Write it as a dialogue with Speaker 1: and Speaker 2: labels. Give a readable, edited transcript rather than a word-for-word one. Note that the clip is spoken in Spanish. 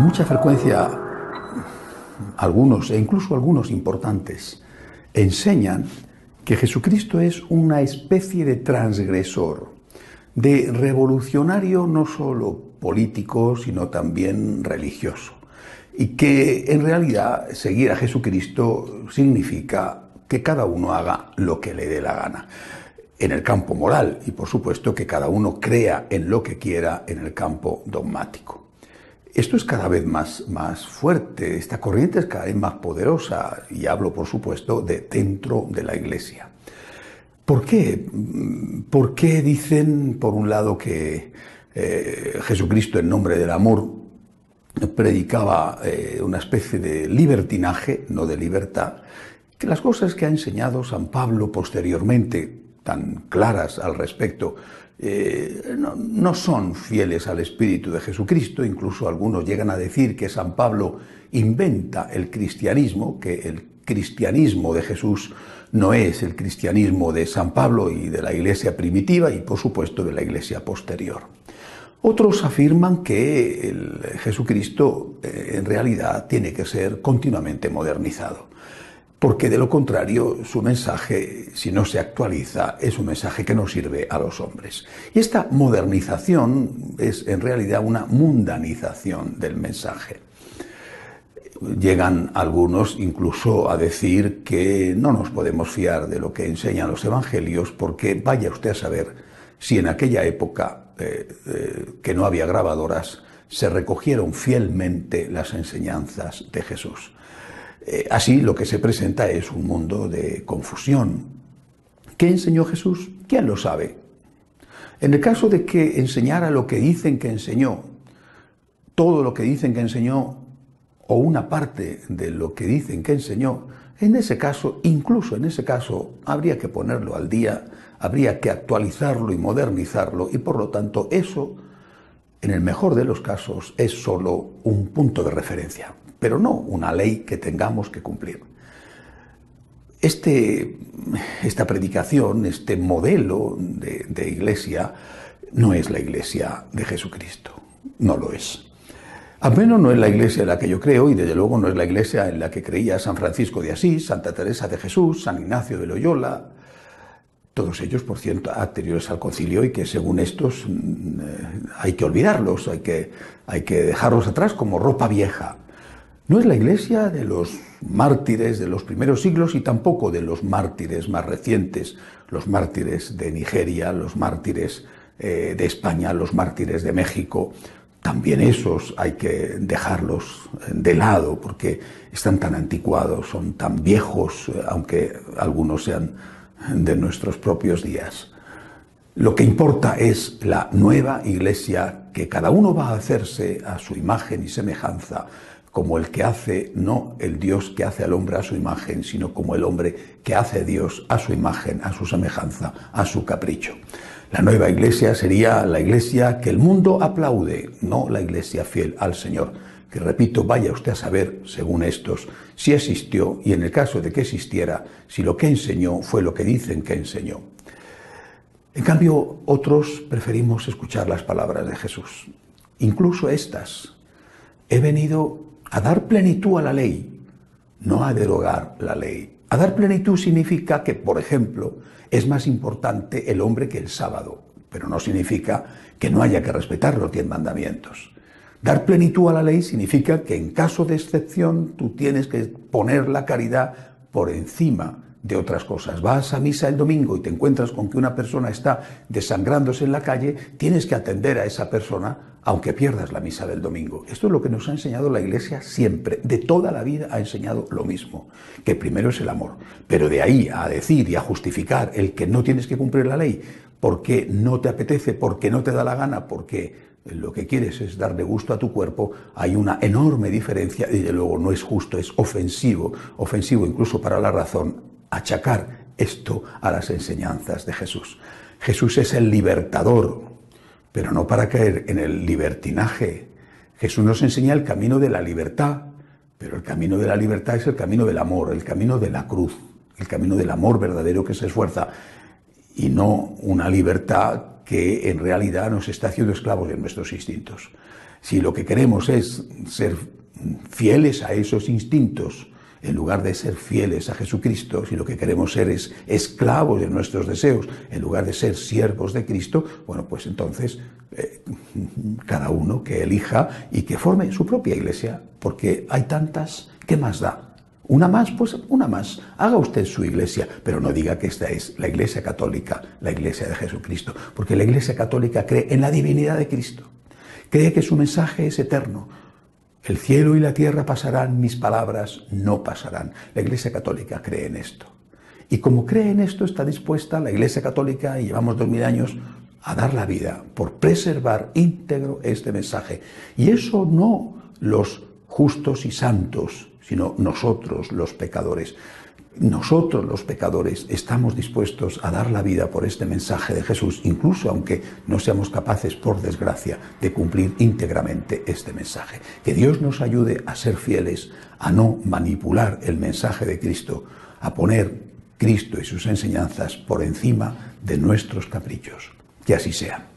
Speaker 1: mucha frecuencia algunos, e incluso algunos importantes, enseñan que Jesucristo es una especie de transgresor, de revolucionario no solo político, sino también religioso. Y que en realidad seguir a Jesucristo significa que cada uno haga lo que le dé la gana en el campo moral y por supuesto que cada uno crea en lo que quiera en el campo dogmático. Esto es cada vez más fuerte, esta corriente es cada vez más poderosa y hablo por supuesto de dentro de la Iglesia. ¿Por qué? ¿Por qué dicen por un lado que Jesucristo en nombre del amor predicaba una especie de libertinaje, no de libertad, que las cosas que ha enseñado San Pablo posteriormente, tan claras al respecto, no son fieles al espíritu de Jesucristo? Incluso algunos llegan a decir que San Pablo inventa el cristianismo, que el cristianismo de Jesús no es el cristianismo de San Pablo y de la Iglesia primitiva y por supuesto de la Iglesia posterior. Otros afirman que el Jesucristo en realidad tiene que ser continuamente modernizado, porque de lo contrario su mensaje, si no se actualiza, es un mensaje que no sirve a los hombres. Y esta modernización es en realidad una mundanización del mensaje. Llegan algunos incluso a decir que no nos podemos fiar de lo que enseñan los evangelios porque vaya usted a saber si en aquella época que no había grabadoras se recogieron fielmente las enseñanzas de Jesús. Así lo que se presenta es un mundo de confusión. ¿Qué enseñó Jesús? ¿Quién lo sabe? En el caso de que enseñara lo que dicen que enseñó, todo lo que dicen que enseñó, o una parte de lo que dicen que enseñó, en ese caso, incluso en ese caso, habría que ponerlo al día, habría que actualizarlo y modernizarlo, y por lo tanto eso, en el mejor de los casos, es solo un punto de referencia, pero no una ley que tengamos que cumplir. Esta predicación, este modelo de iglesia, no es la iglesia de Jesucristo, no lo es. Al menos no es la iglesia en la que yo creo y desde luego no es la iglesia en la que creía San Francisco de Asís, Santa Teresa de Jesús, San Ignacio de Loyola, todos ellos, por cierto, anteriores al concilio y que según estos hay que olvidarlos, hay que dejarlos atrás como ropa vieja. No es la iglesia de los mártires de los primeros siglos y tampoco de los mártires más recientes, los mártires de Nigeria, los mártires de España, los mártires de México. También esos hay que dejarlos de lado porque están tan anticuados, son tan viejos, aunque algunos sean de nuestros propios días. Lo que importa es la nueva iglesia que cada uno va a hacerse a su imagen y semejanza, como el que hace, no el Dios que hace al hombre a su imagen, sino como el hombre que hace a Dios a su imagen, a su semejanza, a su capricho. La nueva iglesia sería la iglesia que el mundo aplaude, no la iglesia fiel al Señor, que repito, vaya usted a saber, según estos, si existió y en el caso de que existiera, si lo que enseñó fue lo que dicen que enseñó. En cambio, otros preferimos escuchar las palabras de Jesús, incluso estas. He venido a dar plenitud a la ley, no a derogar la ley. A dar plenitud significa que, por ejemplo, es más importante el hombre que el sábado, pero no significa que no haya que respetar los 10 mandamientos. Dar plenitud a la ley significa que en caso de excepción tú tienes que poner la caridad por encima de otras cosas. Vas a misa el domingo y te encuentras con que una persona está desangrándose en la calle, tienes que atender a esa persona aunque pierdas la misa del domingo. Esto es lo que nos ha enseñado la Iglesia siempre, de toda la vida ha enseñado lo mismo, que primero es el amor, pero de ahí a decir y a justificar el que no tienes que cumplir la ley porque no te apetece, porque no te da la gana, porque lo que quieres es darle gusto a tu cuerpo, hay una enorme diferencia y de luego no es justo, es ofensivo incluso para la razón, achacar esto a las enseñanzas de Jesús. Jesús es el libertador, pero no para caer en el libertinaje. Jesús nos enseña el camino de la libertad, pero el camino de la libertad es el camino del amor, el camino de la cruz, el camino del amor verdadero que se esfuerza, y no una libertad que en realidad nos está haciendo esclavos de nuestros instintos. Si lo que queremos es ser fieles a esos instintos, en lugar de ser fieles a Jesucristo, si lo que queremos ser es esclavos de nuestros deseos, en lugar de ser siervos de Cristo, bueno, pues entonces cada uno que elija y que forme su propia iglesia, porque hay tantas, ¿qué más da? ¿Una más? Pues una más. Haga usted su iglesia, pero no diga que esta es la Iglesia Católica, la Iglesia de Jesucristo, porque la Iglesia Católica cree en la divinidad de Cristo, cree que su mensaje es eterno. El cielo y la tierra pasarán, mis palabras no pasarán. La Iglesia Católica cree en esto. Y como cree en esto, está dispuesta la Iglesia Católica, y llevamos 2000 años, a dar la vida por preservar íntegro este mensaje. Y eso no los justos y santos, sino nosotros los pecadores. Nosotros los pecadores estamos dispuestos a dar la vida por este mensaje de Jesús, incluso aunque no seamos capaces, por desgracia, de cumplir íntegramente este mensaje. Que Dios nos ayude a ser fieles, a no manipular el mensaje de Cristo, a poner Cristo y sus enseñanzas por encima de nuestros caprichos. Que así sea.